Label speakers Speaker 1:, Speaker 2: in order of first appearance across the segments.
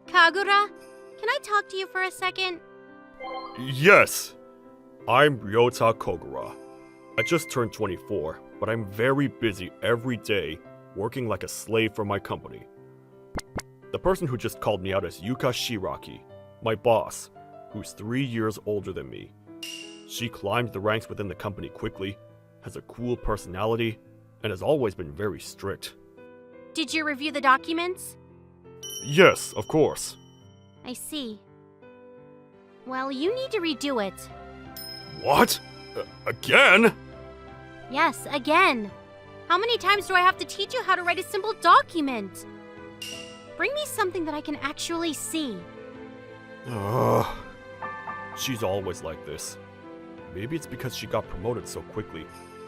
Speaker 1: Kagura, can I talk to you for a second?
Speaker 2: Yes! I'm Ryota Kogura. I just turned 24, but I'm very busy every day, working like a slave for my company. The person who just called me out is Yuka Shiraki, my boss, who's 3 years older than me. She climbed the ranks within the company quickly, has a cool personality, and has always been very strict.
Speaker 1: Did you review the documents?
Speaker 2: Yes, of course.
Speaker 1: I see. Well, you need to redo it.
Speaker 2: What? Again?
Speaker 1: Yes, again. How many times do I have to teach you how to write a simple document? Bring me something that I can actually see.
Speaker 2: She's always like this. Maybe it's because she got promoted so quickly,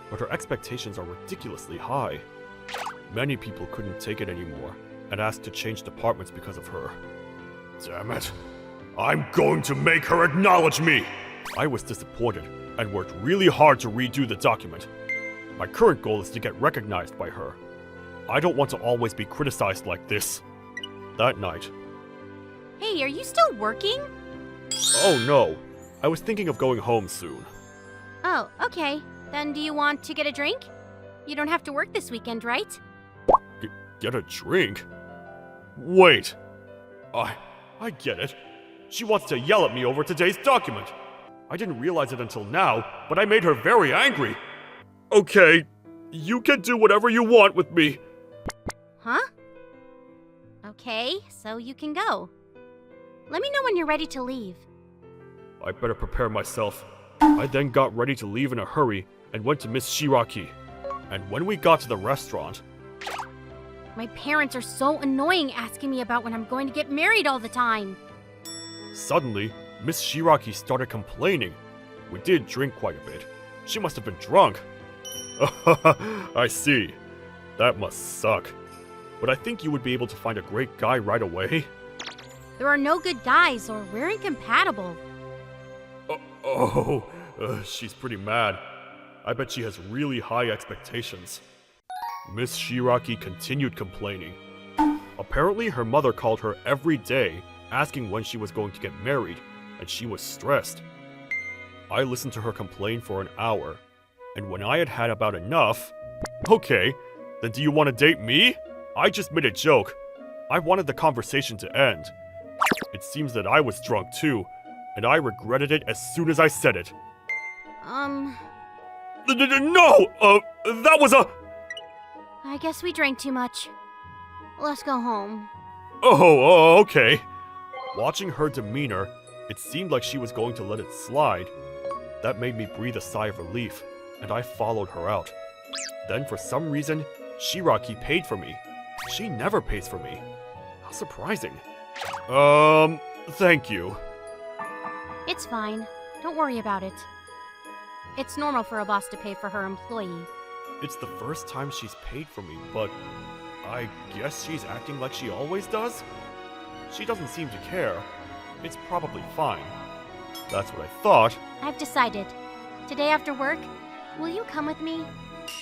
Speaker 2: but her expectations are ridiculously high. Many people couldn't take it anymore and asked to change departments because of her. Damn it. I'm going to make her acknowledge me! I was disappointed and worked really hard to redo the document. My current goal is to get recognized by her. I don't want to always be criticized like this. That night...
Speaker 1: Hey, are you still working?
Speaker 2: Oh no, I was thinking of going home soon.
Speaker 1: Oh, okay. Then do you want to get a drink? You don't have to work this weekend, right?
Speaker 2: Get a drink? Wait. I get it. She wants to yell at me over today's document. I didn't realize it until now, but I made her very angry. Okay, you can do whatever you want with me.
Speaker 1: Huh? Okay, so you can go. Let me know when you're ready to leave.
Speaker 2: I better prepare myself. I then got ready to leave in a hurry and went to Miss Shiraki. And when we got to the restaurant...
Speaker 1: My parents are so annoying asking me about when I'm going to get married all the time.
Speaker 2: Suddenly, Miss Shiraki started complaining. We did drink quite a bit. She must have been drunk. I see. That must suck. But I think you would be able to find a great guy right away.
Speaker 1: There are no good guys, or we're incompatible.
Speaker 2: She's pretty mad. I bet she has really high expectations. Miss Shiraki continued complaining. Apparently her mother called her every day, asking when she was going to get married, and she was stressed. I listened to her complain for an hour, and when I had had about enough... Okay, then do you want to date me? I just made a joke. I wanted the conversation to end. It seems that I was drunk too, and I regretted it as soon as I said it. No! That was a...
Speaker 1: I guess we drank too much. Let's go home.
Speaker 2: Okay. Watching her demeanor, it seemed like she was going to let it slide. That made me breathe a sigh of relief, and I followed her out. Then for some reason, Shiraki paid for me. She never pays for me. How surprising. Thank you.
Speaker 1: It's fine. Don't worry about it. It's normal for a boss to pay for her employee.
Speaker 2: It's the first time she's paid for me, but I guess she's acting like she always does? She doesn't seem to care. It's probably fine. That's what I thought.
Speaker 1: I've decided. Today after work, will you come with me?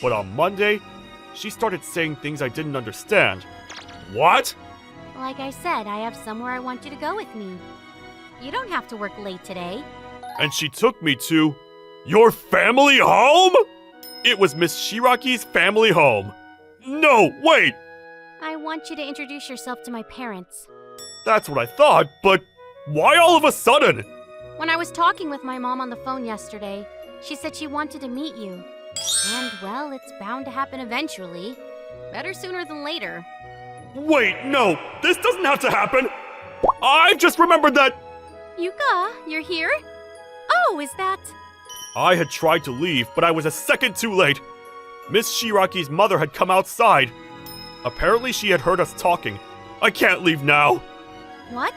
Speaker 2: But on Monday, she started saying things I didn't understand. What?
Speaker 1: Like I said, I have somewhere I want you to go with me. You don't have to work late today.
Speaker 2: And she took me to... Your family home? It was Miss Shiraki's family home. No, wait!
Speaker 1: I want you to introduce yourself to my parents.
Speaker 2: That's what I thought, but why all of a sudden?
Speaker 1: When I was talking with my mom on the phone yesterday, she said she wanted to meet you. And, well, it's bound to happen eventually. Better sooner than later.
Speaker 2: Wait, no! This doesn't have to happen! I just remembered that...
Speaker 1: Yuka, you're here? Oh, is that...
Speaker 2: I had tried to leave, but I was a second too late. Miss Shiraki's mother had come outside. Apparently she had heard us talking. I can't leave now.
Speaker 1: What?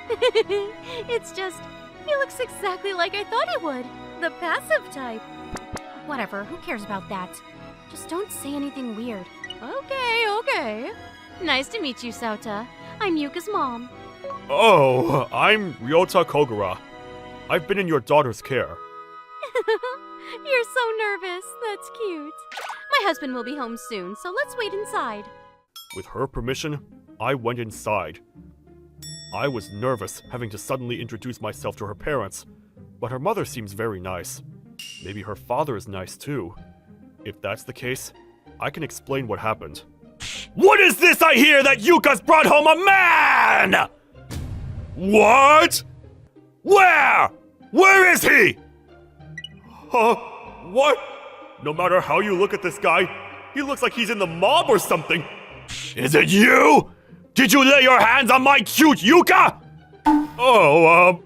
Speaker 1: It's just, he looks exactly like I thought he would. The passive type. Whatever, who cares about that? Just don't say anything weird. Okay. Nice to meet you, Sota. I'm Yuka's mom.
Speaker 2: Oh, I'm Ryota Kogura. I've been in your daughter's care.
Speaker 1: You're so nervous. That's cute. My husband will be home soon, so let's wait inside.
Speaker 2: With her permission, I went inside. I was nervous having to suddenly introduce myself to her parents, but her mother seems very nice. Maybe her father is nice too. If that's the case, I can explain what happened. What is this I hear that Yuka's brought home a man?! What? Where? Where is he? Huh? What? No matter how you look at this guy, he looks like he's in the mob or something. Is it you? Did you lay your hands on my cute Yuka? Oh,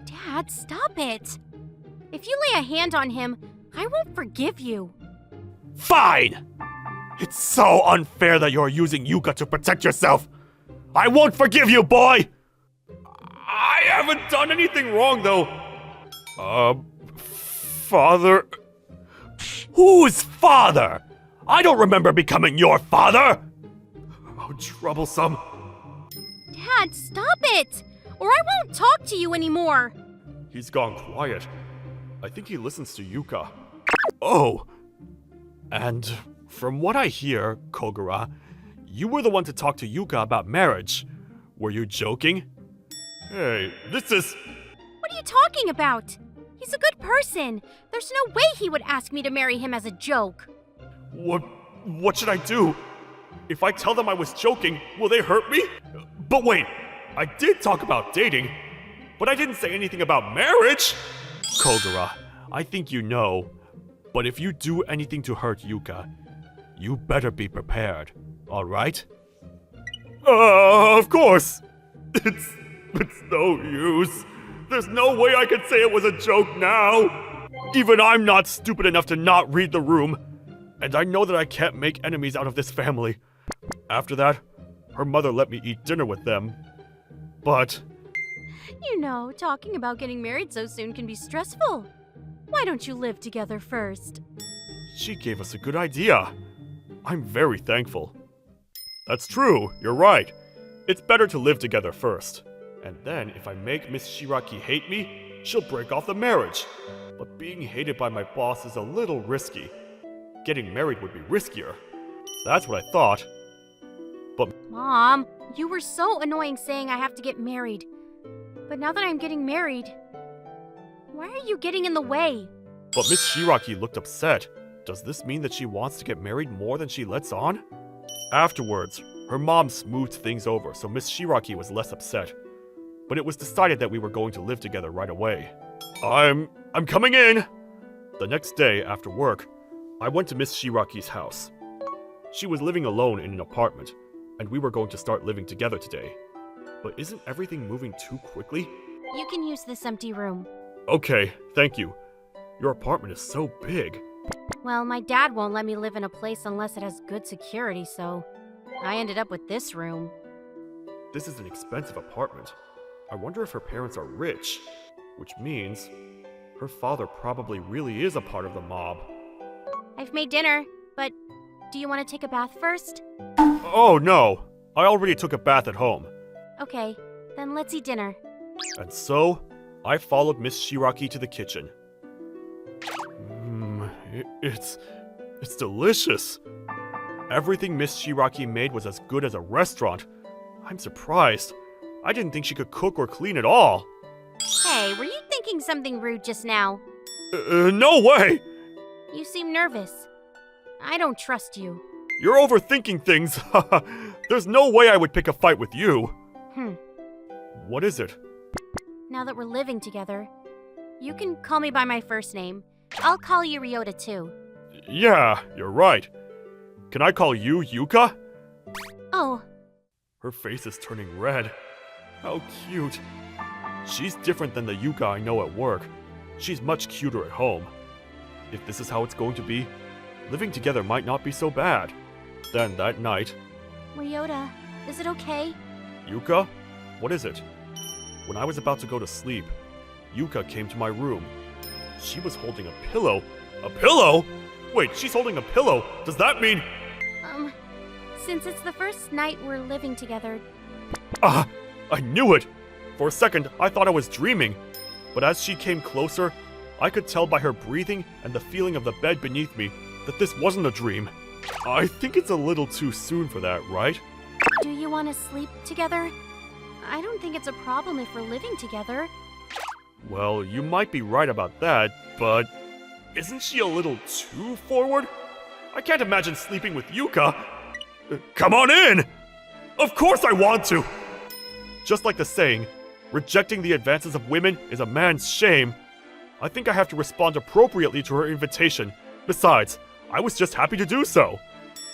Speaker 1: Dad, stop it. If you lay a hand on him, I won't forgive you.
Speaker 2: Fine! It's so unfair that you're using Yuka to protect yourself. I won't forgive you, boy! I haven't done anything wrong, though. Father? Whose father? I don't remember becoming your father! Oh, troublesome.
Speaker 1: Dad, stop it! Or I won't talk to you anymore.
Speaker 2: He's gone quiet. I think he listens to Yuka. Oh! And from what I hear, Kogura, you were the one to talk to Yuka about marriage. Were you joking? Hey, this is...
Speaker 1: What are you talking about? He's a good person. There's no way he would ask me to marry him as a joke.
Speaker 2: What should I do? If I tell them I was joking, will they hurt me? But wait, I did talk about dating, but I didn't say anything about marriage! Kogura, I think you know, but if you do anything to hurt Yuka, you better be prepared, alright? Of course! It's no use. There's no way I can say it was a joke now! Even I'm not stupid enough to not read the room, and I know that I can't make enemies out of this family. After that, her mother let me eat dinner with them. But...
Speaker 1: You know, talking about getting married so soon can be stressful. Why don't you live together first?
Speaker 2: She gave us a good idea. I'm very thankful. That's true, you're right. It's better to live together first. And then, if I make Miss Shiraki hate me, she'll break off the marriage. But being hated by my boss is a little risky. Getting married would be riskier. That's what I thought. But...
Speaker 1: Mom, you were so annoying saying I have to get married. But now that I'm getting married, why are you getting in the way?
Speaker 2: But Miss Shiraki looked upset. Does this mean that she wants to get married more than she lets on? Afterwards, her mom smoothed things over, so Miss Shiraki was less upset. But it was decided that we were going to live together right away. I'm coming in! The next day, after work, I went to Miss Shiraki's house. She was living alone in an apartment, and we were going to start living together today. But isn't everything moving too quickly?
Speaker 1: You can use this empty room.
Speaker 2: Okay, thank you. Your apartment is so big.
Speaker 1: Well, my dad won't let me live in a place unless it has good security, so I ended up with this room.
Speaker 2: This is an expensive apartment. I wonder if her parents are rich, which means her father probably really is a part of the mob.
Speaker 1: I've made dinner, but do you want to take a bath first?
Speaker 2: Oh no, I already took a bath at home.
Speaker 1: Okay, then let's eat dinner.
Speaker 2: And so, I followed Miss Shiraki to the kitchen. It's delicious. Everything Miss Shiraki made was as good as a restaurant. I'm surprised. I didn't think she could cook or clean at all.
Speaker 1: Hey, were you thinking something rude just now?
Speaker 2: No way!
Speaker 1: You seem nervous. I don't trust you.
Speaker 2: You're overthinking things. There's no way I would pick a fight with you. What is it?
Speaker 1: Now that we're living together, you can call me by my first name. I'll call you Ryota too.
Speaker 2: Yeah, you're right. Can I call you Yuka?
Speaker 1: Oh.
Speaker 2: Her face is turning red. How cute. She's different than the Yuka I know at work. She's much cuter at home. If this is how it's going to be, living together might not be so bad. Then that night...
Speaker 1: Ryota, is it okay?
Speaker 2: Yuka? What is it? When I was about to go to sleep, Yuka came to my room. She was holding a pillow. A pillow? Wait, she's holding a pillow. Does that mean...
Speaker 1: Since it's the first night we're living together...
Speaker 2: I knew it! For a second, I thought I was dreaming. But as she came closer, I could tell by her breathing and the feeling of the bed beneath me that this wasn't a dream. I think it's a little too soon for that, right?
Speaker 1: Do you want to sleep together? I don't think it's a problem if we're living together.
Speaker 2: Well, you might be right about that, but isn't she a little too forward? I can't imagine sleeping with Yuka. Come on in! Of course I want to! Just like the saying, rejecting the advances of women is a man's shame. I think I have to respond appropriately to her invitation. Besides, I was just happy to do so.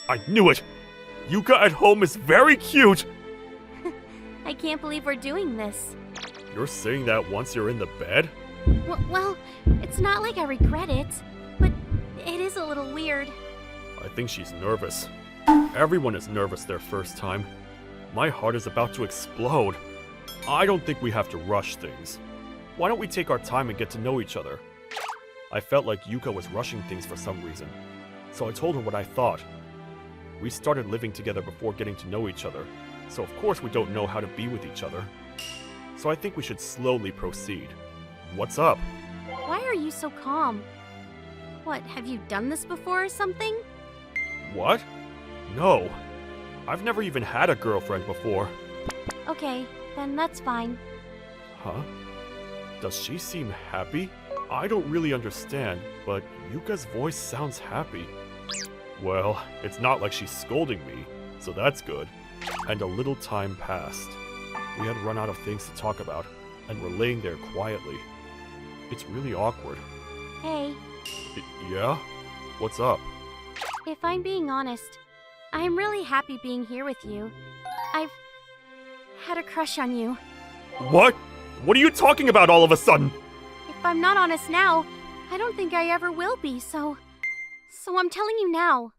Speaker 2: I knew it! Yuka at home is very cute!
Speaker 1: I can't believe we're doing this.
Speaker 2: You're saying that once you're in the bed?
Speaker 1: Well, it's not like I regret it, but it is a little weird.
Speaker 2: I think she's nervous. Everyone is nervous their first time. My heart is about to explode. I don't think we have to rush things. Why don't we take our time and get to know each other? I felt like Yuka was rushing things for some reason, so I told her what I thought. We started living together before getting to know each other, so of course we don't know how to be with each other. So I think we should slowly proceed. What's up?
Speaker 1: Why are you so calm? What, have you done this before or something?
Speaker 2: What? No. I've never even had a girlfriend before.
Speaker 1: Okay, then that's fine.
Speaker 2: Huh? Does she seem happy? I don't really understand, but Yuka's voice sounds happy. Well, it's not like she's scolding me, so that's good. And a little time passed. We had run out of things to talk about, and we're laying there quietly. It's really awkward.
Speaker 1: Hey.
Speaker 2: Yeah? What's up?
Speaker 1: If I'm being honest, I'm really happy being here with you. I've had a crush on you.
Speaker 2: What? What are you talking about all of a sudden?
Speaker 1: If I'm not honest now, I don't think I ever will be, so I'm telling you now.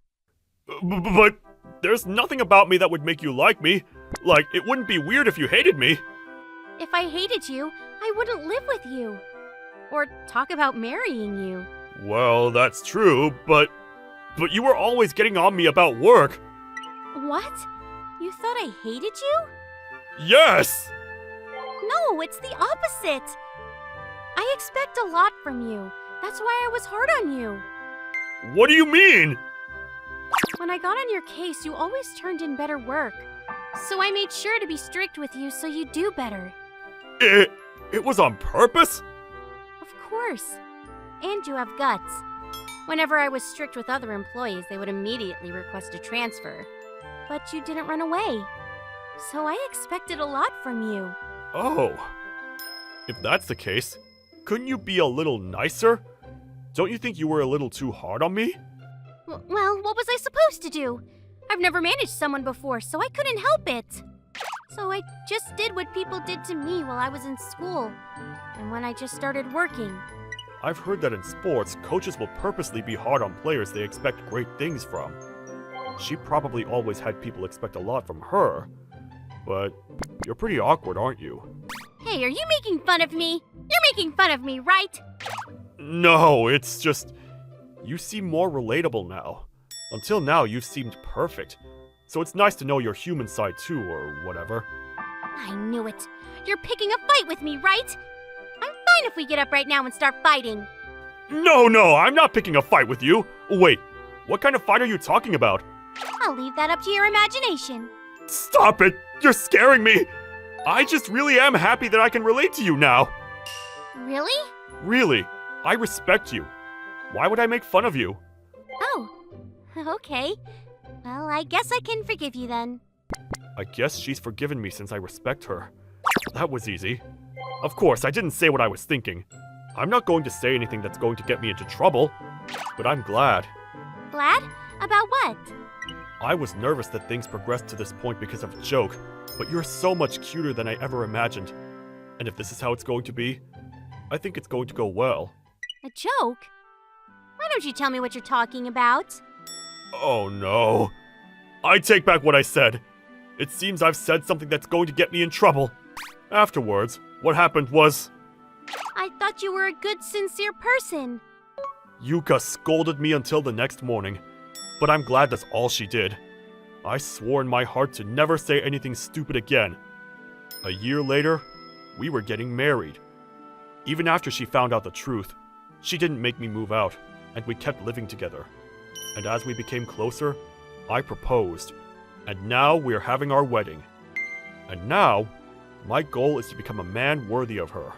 Speaker 2: But there's nothing about me that would make you like me. Like, it wouldn't be weird if you hated me.
Speaker 1: If I hated you, I wouldn't live with you. Or talk about marrying you.
Speaker 2: Well, that's true, but you were always getting on me about work.
Speaker 1: What? You thought I hated you?
Speaker 2: Yes!
Speaker 1: No, it's the opposite. I expect a lot from you. That's why I was hard on you.
Speaker 2: What do you mean?
Speaker 1: When I got on your case, you always turned in better work. So I made sure to be strict with you so you do better.
Speaker 2: It was on purpose?
Speaker 1: Of course. And you have guts. Whenever I was strict with other employees, they would immediately request a transfer. But you didn't run away. So I expected a lot from you.
Speaker 2: Oh. If that's the case, couldn't you be a little nicer? Don't you think you were a little too hard on me?
Speaker 1: Well, what was I supposed to do? I've never managed someone before, so I couldn't help it. So I just did what people did to me while I was in school, and when I just started working.
Speaker 2: I've heard that in sports, coaches will purposely be hard on players they expect great things from. She probably always had people expect a lot from her, but you're pretty awkward, aren't you?
Speaker 1: Hey, are you making fun of me? You're making fun of me, right?
Speaker 2: No, it's just, you seem more relatable now. Until now, you've seemed perfect. So it's nice to know your human side too, or whatever.
Speaker 1: I knew it. You're picking a fight with me, right? I'm fine if we get up right now and start fighting.
Speaker 2: No, I'm not picking a fight with you. Wait, what kind of fight are you talking about?
Speaker 1: I'll leave that up to your imagination.
Speaker 2: Stop it! You're scaring me! I just really am happy that I can relate to you now.
Speaker 1: Really?
Speaker 2: Really, I respect you. Why would I make fun of you?
Speaker 1: Oh, okay. Well, I guess I can forgive you then.
Speaker 2: I guess she's forgiven me since I respect her. That was easy. Of course, I didn't say what I was thinking. I'm not going to say anything that's going to get me into trouble. But I'm glad.
Speaker 1: Glad? About what?
Speaker 2: I was nervous that things progressed to this point because of a joke, but you're so much cuter than I ever imagined. And if this is how it's going to be, I think it's going to go well.
Speaker 1: A joke? Why don't you tell me what you're talking about?
Speaker 2: Oh no. I take back what I said. It seems I've said something that's going to get me in trouble. Afterwards, what happened was...
Speaker 1: I thought you were a good, sincere person.
Speaker 2: Yuka scolded me until the next morning, but I'm glad that's all she did. I swore in my heart to never say anything stupid again. A year later, we were getting married. Even after she found out the truth, she didn't make me move out, and we kept living together. And as we became closer, I proposed. And now we are having our wedding. And now, my goal is to become a man worthy of her.